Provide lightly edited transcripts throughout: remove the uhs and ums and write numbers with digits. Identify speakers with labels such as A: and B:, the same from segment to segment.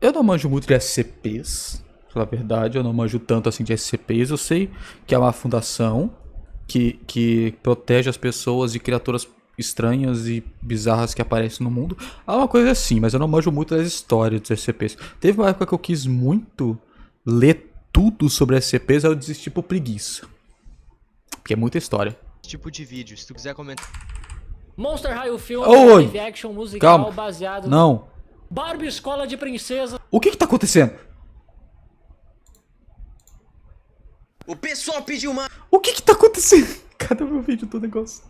A: Eu não manjo muito de SCPs, pela verdade, eu não manjo tanto assim de SCPs. Eu sei que é uma fundação que protege as pessoas de criaturas estranhas e bizarras que aparecem no mundo. É uma coisa assim, mas eu não manjo muito das histórias dos SCPs. Teve uma época que eu quis muito ler tudo sobre SCPs, aí eu desisti por preguiça. Porque é muita história.
B: Tipo de vídeo, se tu quiser comentar.
C: Monster High, o filme
A: Oi!
C: live action musical
A: Calma.
C: baseado
A: Não.
C: Barbie Escola de Princesa.
A: O que tá acontecendo?
B: O pessoal pediu uma...
A: O que tá acontecendo? Cadê o meu vídeo do negócio?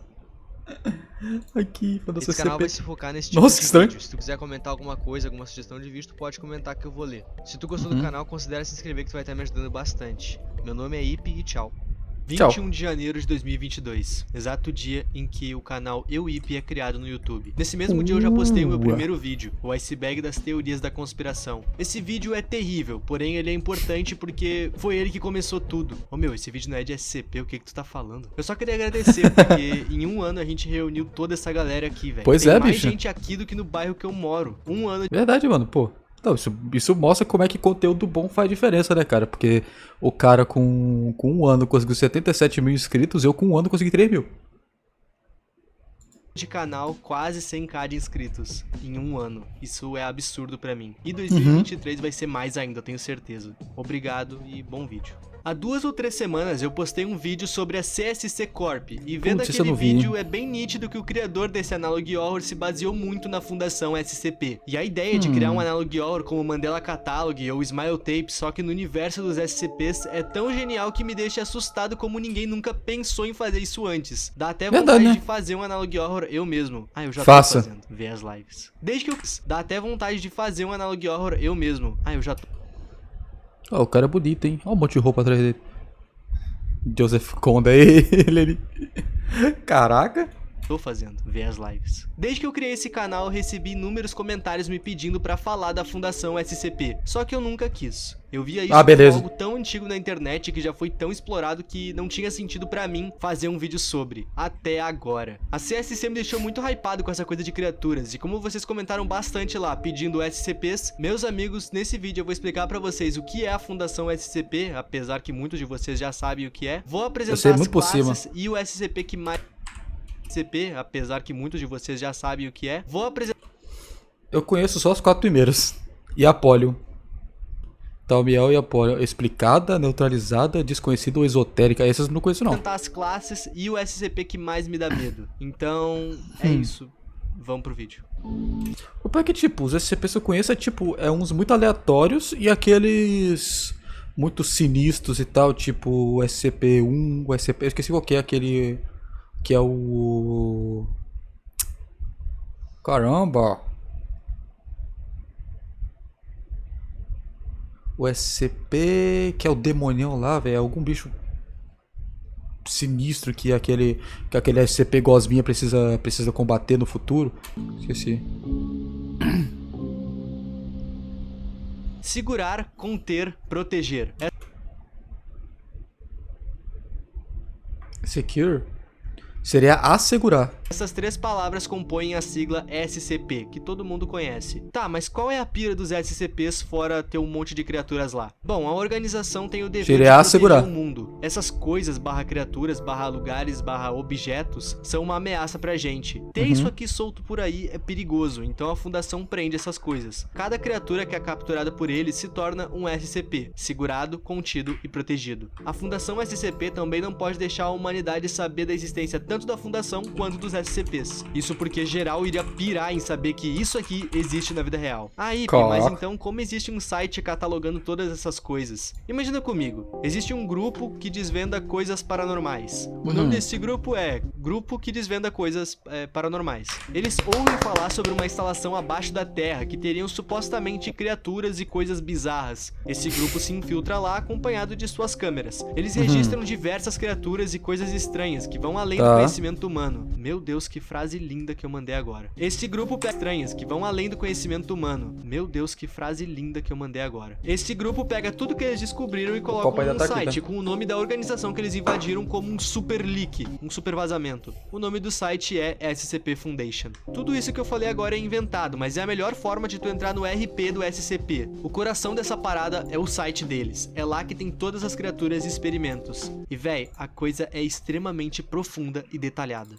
A: Aqui, pra nossa
B: Esse canal
A: CP.
B: vai se focar nesse tipo
A: Nossa,
B: de
A: que estranho.
B: vídeo. Se tu quiser comentar alguma coisa, alguma sugestão de vídeo, tu pode comentar que eu vou ler. Se tu gostou do canal, considere se inscrever que tu vai estar me ajudando bastante. Meu nome é Ip e tchau.
A: Tchau.
B: 21 de janeiro de 2022, exato dia em que o canal Eu Ip é criado no YouTube. Nesse mesmo dia eu já postei o meu primeiro vídeo, o iceberg das teorias da conspiração. Esse vídeo é terrível, porém ele é importante porque foi ele que começou tudo. Ô meu, esse vídeo não é de SCP, o que tu tá falando? Eu só queria agradecer porque em um ano a gente reuniu toda essa galera aqui, velho.
A: Pois
B: Tem
A: é,
B: mais
A: bicho.
B: gente aqui do que no bairro que eu moro. Um ano
A: Verdade, mano, pô. Não, isso mostra como é que conteúdo bom faz diferença, né, cara? Porque o cara com um ano conseguiu 77 mil inscritos, eu com um ano consegui 3 mil.
B: de canal, quase 100k de inscritos em um ano. Isso é absurdo pra mim. E 2023 vai ser mais ainda, eu tenho certeza. Obrigado e bom vídeo. Há 2 ou 3 semanas eu postei um vídeo sobre a CSC Corp e vendo
A: Putz, esse eu
B: aquele
A: não vi,
B: vídeo é bem nítido que o criador desse Analog Horror se baseou muito na fundação SCP. E a ideia de criar um Analog Horror como Mandela Catalog ou Smile Tape só que no universo dos SCPs é tão genial que me deixa assustado como ninguém nunca pensou em fazer isso antes. Dá até
A: Verdade,
B: vontade
A: né?
B: de fazer um Analog Horror eu mesmo. Ah, eu já
A: Faça.
B: tô fazendo, ver as lives. Desde que eu... Dá até vontade de fazer um Analog Horror eu mesmo. Ah, eu já tô...
A: Ó, o cara é bonito, hein? Ó um monte de roupa atrás dele. Joseph Conda aí, ele ali. Caraca.
B: Tô fazendo, ver as lives. Desde que eu criei esse canal, eu recebi inúmeros comentários me pedindo pra falar da Fundação SCP. Só que eu nunca quis. Eu via isso como
A: beleza.
B: algo tão antigo na internet que já foi tão explorado que não tinha sentido pra mim fazer um vídeo sobre. Até agora. A CSC me deixou muito hypado com essa coisa de criaturas. E como vocês comentaram bastante lá, pedindo SCPs, meus amigos, nesse vídeo eu vou explicar pra vocês o que é a Fundação SCP, apesar que muitos de vocês já sabem o que é. Vou
A: sei
B: apresentar as
A: muito por cima.
B: classes e o SCP que mais... SCP, apesar que muitos de vocês já sabem o que é. Vou apresentar
A: Eu conheço só os 4 primeiros. E a Polio. Talmiel e a Polio. Explicada, neutralizada, desconhecida ou esotérica. Essas eu não conheço não.
B: as classes e o SCP que mais me dá medo. Então, é isso. Vamos pro vídeo.
A: O pior é que, tipo, os SCPs que eu conheço é, tipo, é uns muito aleatórios e aqueles muito sinistros e tal, tipo o SCP-1, o SCP... Eu esqueci qual que é aquele... Que é o... Caramba! O SCP... Que é o demonião lá, velho. É algum bicho sinistro que aquele SCP gosminha precisa combater no futuro. Esqueci.
B: Segurar, conter, proteger.
A: Secure? Seria assegurar.
B: Essas 3 palavras compõem a sigla SCP, que todo mundo conhece. Tá, mas qual é a pira dos SCPs fora ter um monte de criaturas lá? Bom, a organização tem o dever
A: Seria
B: de proteger
A: assegurar.
B: o mundo. Essas coisas, criaturas, lugares, objetos, são uma ameaça pra gente. Ter isso aqui solto por aí é perigoso, então a fundação prende essas coisas. Cada criatura que é capturada por eles se torna um SCP, segurado, contido e protegido. A fundação SCP também não pode deixar a humanidade saber da existência tanto da fundação quanto dos SCPs. Isso porque geral iria pirar em saber que isso aqui existe na vida real. Aí, mas então como existe um site catalogando todas essas coisas? Imagina comigo, existe um grupo que desvenda coisas paranormais. O nome desse grupo é Grupo que Desvenda Coisas Paranormais. Eles ouvem falar sobre uma instalação abaixo da terra que teriam supostamente criaturas e coisas bizarras. Esse grupo se infiltra lá acompanhado de suas câmeras. Eles registram diversas criaturas e coisas estranhas que vão além do conhecimento humano. Meu Deus Deus, que frase linda que eu mandei agora. Este grupo pega estranhas que vão além do conhecimento humano. Meu Deus, que frase linda que eu mandei agora. Este grupo pega tudo que eles descobriram e coloca num site com o nome da organização que eles invadiram como um super leak, um super vazamento. O nome do site é SCP Foundation. Tudo isso que eu falei agora é inventado, mas é a melhor forma de tu entrar no RP do SCP. O coração dessa parada é o site deles. É lá que tem todas as criaturas e experimentos. E véi, a coisa é extremamente profunda e detalhada.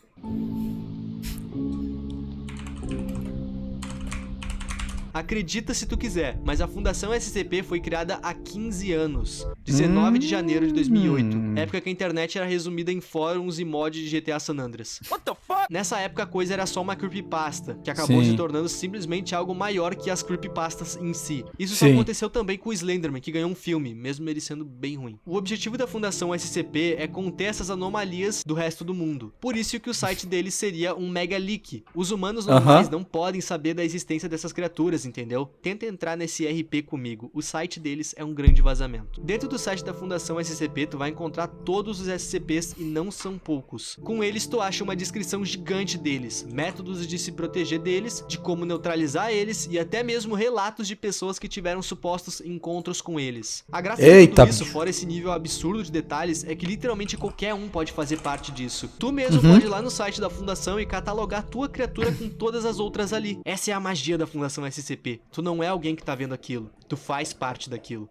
B: Acredita se tu quiser, mas a Fundação SCP foi criada há 15 anos. 19 de janeiro de 2008, época que a internet era resumida em fóruns e mods de GTA San Andreas. What the fuck? Nessa época a coisa era só uma creepypasta, que acabou se tornando simplesmente algo maior que as creepypastas em si. Isso só aconteceu também com o Slenderman, que ganhou um filme, mesmo ele sendo bem ruim. O objetivo da Fundação SCP é conter essas anomalias do resto do mundo. Por isso que o site deles seria um mega leak. Os humanos normais não podem saber da existência dessas criaturas, entendeu? Tenta entrar nesse RP comigo. O site deles é um grande vazamento. Dentro do site da Fundação SCP, tu vai encontrar todos os SCPs e não são poucos. Com eles, tu acha uma descrição gigante deles, métodos de se proteger deles, de como neutralizar eles e até mesmo relatos de pessoas que tiveram supostos encontros com eles. A graça de tudo isso, fora esse nível absurdo de detalhes, é que literalmente qualquer um pode fazer parte disso. Tu mesmo pode ir lá no site da Fundação e catalogar tua criatura com todas as outras ali. Essa é a magia da Fundação SCP. Tu não é alguém que tá vendo aquilo, tu faz parte daquilo.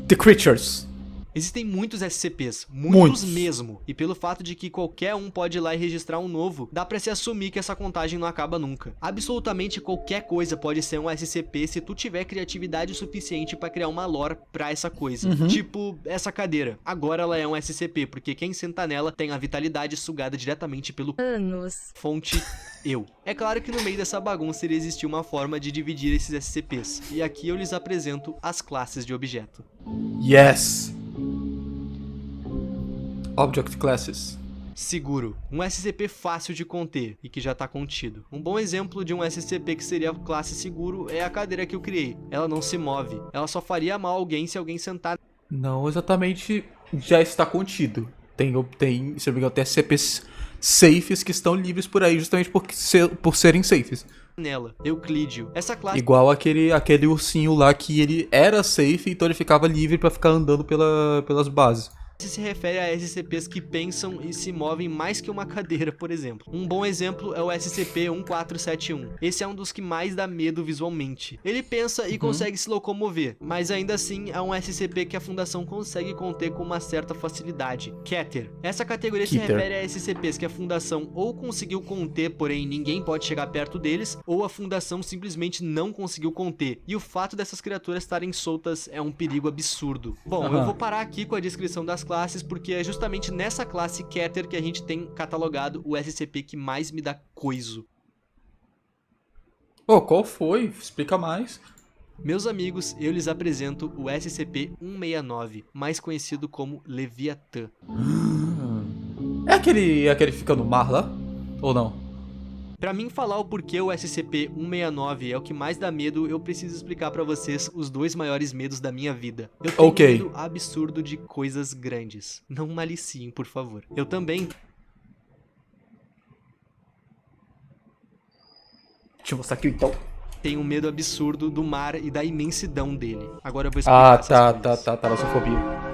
A: The Creatures.
B: Existem muitos SCPs, muitos mesmo, e pelo fato de que qualquer um pode ir lá e registrar um novo, dá pra se assumir que essa contagem não acaba nunca. Absolutamente qualquer coisa pode ser um SCP se tu tiver criatividade suficiente pra criar uma lore pra essa coisa. Tipo, essa cadeira. Agora ela é um SCP, porque quem senta nela tem a vitalidade sugada diretamente pelo fonte eu. É claro que no meio dessa bagunça iria existir uma forma de dividir esses SCPs, e aqui eu lhes apresento as classes de objeto.
A: Yes! Object Classes.
B: Seguro, um SCP fácil de conter e que já tá contido. Um bom exemplo de um SCP que seria a classe seguro é a cadeira que eu criei. Ela não se move, ela só faria mal a alguém se alguém sentar.
A: Não exatamente já está contido. Tem, se não me engano, tem SCPs safes que estão livres por aí justamente por serem safes.
B: Nela, Euclídeo. Essa classe...
A: Igual aquele ursinho lá que ele era safe, então ele ficava livre pra ficar andando pelas bases.
B: Se refere a SCPs que pensam e se movem mais que uma cadeira, por exemplo. Um bom exemplo é o SCP-1471. Esse é um dos que mais dá medo visualmente. Ele pensa e consegue se locomover, mas ainda assim é um SCP que a Fundação consegue conter com uma certa facilidade. Keter. Essa categoria se refere a SCPs que a Fundação ou conseguiu conter, porém ninguém pode chegar perto deles, ou a Fundação simplesmente não conseguiu conter. E o fato dessas criaturas estarem soltas é um perigo absurdo. Bom, eu vou parar aqui com a descrição das classes, porque é justamente nessa classe Keter que a gente tem catalogado o SCP que mais me dá coiso.
A: Qual foi? Explica mais.
B: Meus amigos, eu lhes apresento o SCP-169, mais conhecido como Leviatã.
A: É aquele que fica no mar lá? Ou não?
B: Pra mim falar o porquê o SCP-169 é o que mais dá medo, eu preciso explicar pra vocês os dois maiores medos da minha vida. Eu tenho medo absurdo de coisas grandes. Não maliciem, por favor. Eu também...
A: Deixa eu mostrar aqui então.
B: Tenho um medo absurdo do mar e da imensidão dele. Agora eu vou explicar
A: Talassofobia.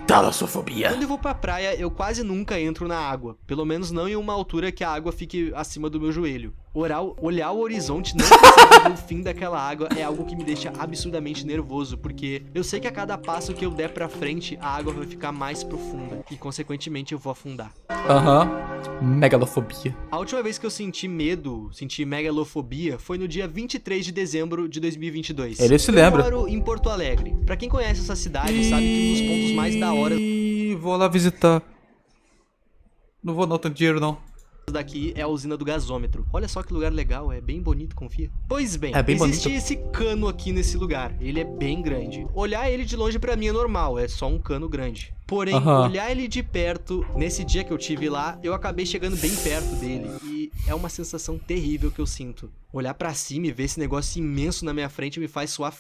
A: Talassofobia.
B: Quando eu vou pra praia, eu quase nunca entro na água. Pelo menos não em uma altura que a água fique acima do meu joelho. Olhar o horizonte, não conseguir ver o fim daquela água, é algo que me deixa absurdamente nervoso, porque eu sei que a cada passo que eu der pra frente, a água vai ficar mais profunda, e consequentemente eu vou afundar.
A: Megalofobia.
B: A última vez que eu senti megalofobia, foi no dia 23 de dezembro de 2022.
A: Ele se lembra.
B: Eu moro em Porto Alegre. Pra quem conhece essa cidade, sabe que um dos pontos mais da hora...
A: Vou lá visitar. Não vou não, tanto dinheiro não.
B: Daqui é a usina do gasômetro. Olha só que lugar legal, é bem bonito, confia. Pois bem,
A: bem
B: existe
A: bonito.
B: esse cano aqui nesse lugar. Ele é bem grande. Olhar ele de longe pra mim é normal, é só um cano grande. Porém, olhar ele de perto, nesse dia que eu tive lá, eu acabei chegando bem perto dele. E é uma sensação terrível que eu sinto. Olhar pra cima e ver esse negócio imenso na minha frente me faz suar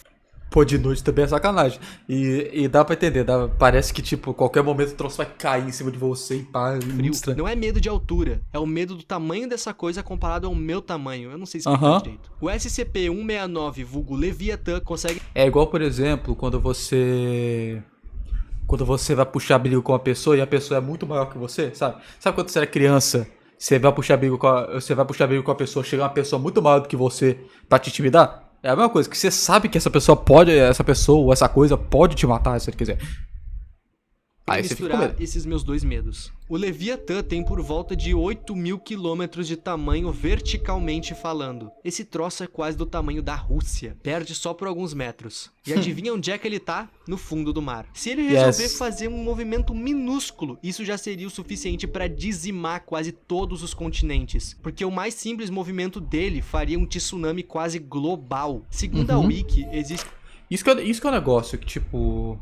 A: Pô, de noite também é sacanagem. E dá pra entender, parece que, tipo, qualquer momento o troço vai cair em cima de você e pá, é muito
B: frio.
A: estranho.
B: Não é medo de altura, é o medo do tamanho dessa coisa comparado ao meu tamanho. Eu não sei explicar direito. O SCP-169, vulgo Leviathan, consegue...
A: É igual, por exemplo, quando você vai puxar briga com uma pessoa e a pessoa é muito maior que você, sabe? Sabe quando você era criança, você vai puxar briga com a pessoa, chega uma pessoa muito maior do que você pra te intimidar? É a mesma coisa, que você sabe que essa pessoa ou essa coisa pode te matar se ele quiser. Aí você fica com
B: misturar
A: medo.
B: esses meus dois medos. O Leviatã tem por volta de 8.000 quilômetros de tamanho verticalmente falando. Esse troço é quase do tamanho da Rússia. Perde só por alguns metros. E adivinha onde é que ele tá? No fundo do mar. Se ele resolver fazer um movimento minúsculo, isso já seria o suficiente para dizimar quase todos os continentes. Porque o mais simples movimento dele faria um tsunami quase global. Segundo a Wiki, existe...
A: Isso que é o negócio, que tipo...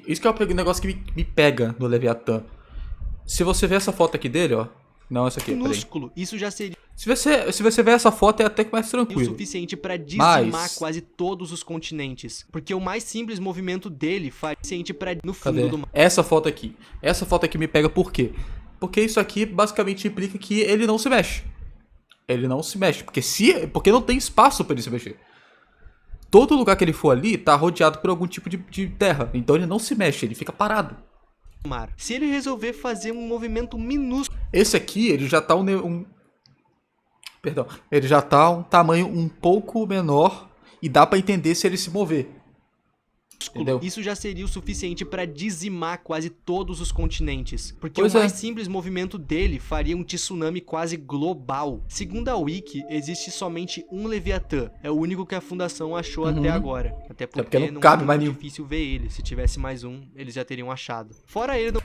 A: Isso que é o negócio que me pega no Leviatã. Se você ver essa foto aqui dele, ó. Não, essa aqui,
B: minúsculo, isso já seria
A: se você ver essa foto é até que mais
B: o
A: tranquilo.
B: suficiente para dizimar quase todos os continentes. Porque o mais simples movimento dele faria o suficiente para no fundo do mar.
A: Essa foto aqui. Essa foto aqui me pega por quê? Porque isso aqui basicamente implica que ele não se mexe. Ele não se mexe. Porque não tem espaço para ele se mexer. Todo lugar que ele for ali tá rodeado por algum tipo de terra. Então ele não se mexe, ele fica parado.
B: Se ele resolver fazer um movimento minúsculo...
A: Esse aqui, ele já tá ele já tá um tamanho um pouco menor e dá pra entender se ele se mover. Entendeu?
B: Isso já seria o suficiente para dizimar quase todos os continentes. Porque
A: Pois
B: o mais simples movimento dele faria um tsunami quase global. Segundo a Wiki, existe somente um Leviatã. É o único que a Fundação achou até agora. Até porque
A: não
B: não
A: cabe
B: é
A: mais
B: muito
A: nenhum.
B: difícil ver ele. Se tivesse mais um, eles já teriam achado. Fora ele, não...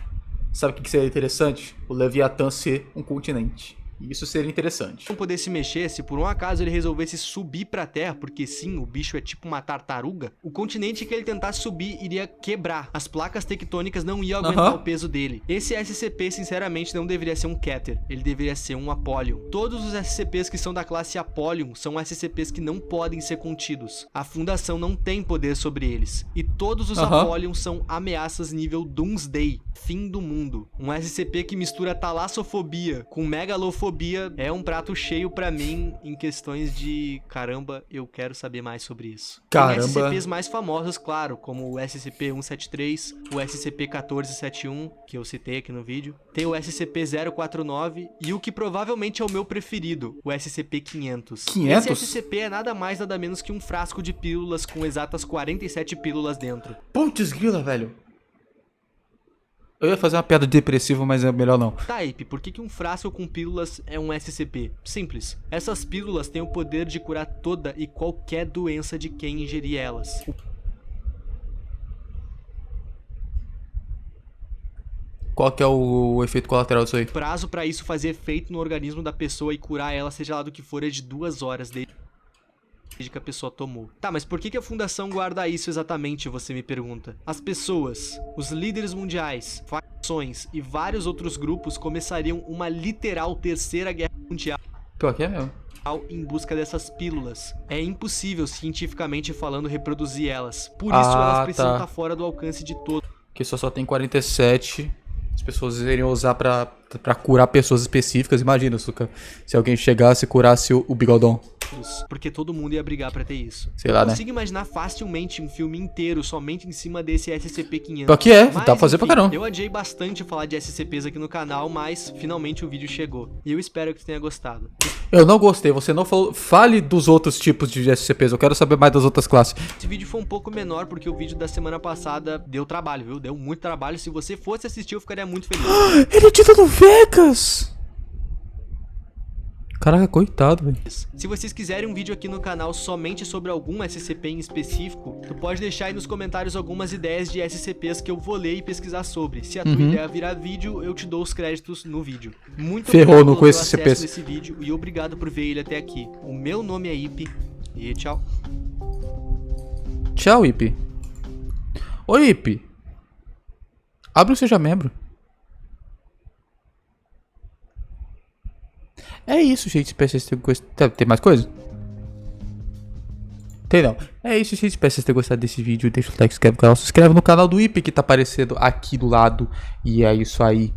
A: Sabe o que seria interessante? O Leviatã ser um continente. Isso seria interessante.
B: não poder se mexer, se por um acaso ele resolvesse subir pra terra, porque sim, o bicho é tipo uma tartaruga, o continente que ele tentasse subir iria quebrar. As placas tectônicas não iam aguentar o peso dele. Esse SCP, sinceramente, não deveria ser um Keter, ele deveria ser um Apollyon. Todos os SCPs que são da classe Apollyon são SCPs que não podem ser contidos. A Fundação não tem poder sobre eles. E todos os Apollyon são ameaças nível Doomsday, fim do mundo. Um SCP que mistura talassofobia com megalofobia é um prato cheio pra mim em questões de caramba, eu quero saber mais sobre isso.
A: Caramba.
B: Tem SCPs mais famosos, claro, como o SCP-173, o SCP-1471, que eu citei aqui no vídeo. Tem o SCP-049 e o que provavelmente é o meu preferido, o SCP-500.
A: 500?
B: Esse SCP é nada mais nada menos que um frasco de pílulas com exatas 47 pílulas dentro.
A: Putz grila, velho. Eu ia fazer uma piada depressiva, mas é melhor não.
B: Tá, Ip, por que um frasco com pílulas é um SCP? Simples. Essas pílulas têm o poder de curar toda e qualquer doença de quem ingerir elas.
A: Qual que é o efeito colateral disso aí?
B: O prazo pra isso fazer efeito no organismo da pessoa e curar ela, seja lá do que for, é de 2 horas desde que a pessoa tomou. Tá, mas por que a Fundação guarda isso exatamente, você me pergunta? As pessoas, os líderes mundiais, facções e vários outros grupos começariam uma literal terceira guerra mundial
A: Pior que é mesmo.
B: em busca dessas pílulas. É impossível, cientificamente falando, reproduzir elas. Por isso elas precisam estar fora do alcance de todos.
A: Que só tem 47. As pessoas iriam usar pra curar pessoas específicas. Imagina, Suca, se alguém chegasse e curasse o Bigodon.
B: Porque todo mundo ia brigar pra ter isso.
A: Sei lá,
B: Eu
A: né?
B: consigo imaginar facilmente um filme inteiro somente em cima desse SCP-500.
A: Pior que é,
B: Mas,
A: dá pra fazer pra
B: enfim,
A: caramba.
B: Eu adiei bastante falar de SCPs aqui no canal, mas finalmente o vídeo chegou. E eu espero que você tenha gostado.
A: Eu não gostei, você não falou. Fale dos outros tipos de SCPs, eu quero saber mais das outras classes.
B: Esse vídeo foi um pouco menor porque o vídeo da semana passada deu trabalho, viu? Deu muito trabalho. Se você fosse assistir, eu ficaria muito feliz.
A: Ele edita no Vegas! Caraca, coitado, velho.
B: Se vocês quiserem um vídeo aqui no canal somente sobre algum SCP em específico, tu pode deixar aí nos comentários algumas ideias de SCPs que eu vou ler e pesquisar sobre. Se a tua ideia virar vídeo, eu te dou os créditos no vídeo. Muito
A: Ferrou
B: obrigado
A: com
B: pelo
A: esse
B: acesso
A: SCPs.
B: desse vídeo e obrigado por ver ele até aqui. O meu nome é Ip e tchau.
A: Tchau, Ip. Oi, Ip. Abre o Seja Membro. É isso, gente. Espero que vocês tenham gostado. Tem mais coisa? Tem não. É isso, gente. Espero que vocês tenham gostado desse vídeo. Deixa o like, se inscreve no canal. Se inscreve no canal do IP que tá aparecendo aqui do lado. E é isso aí.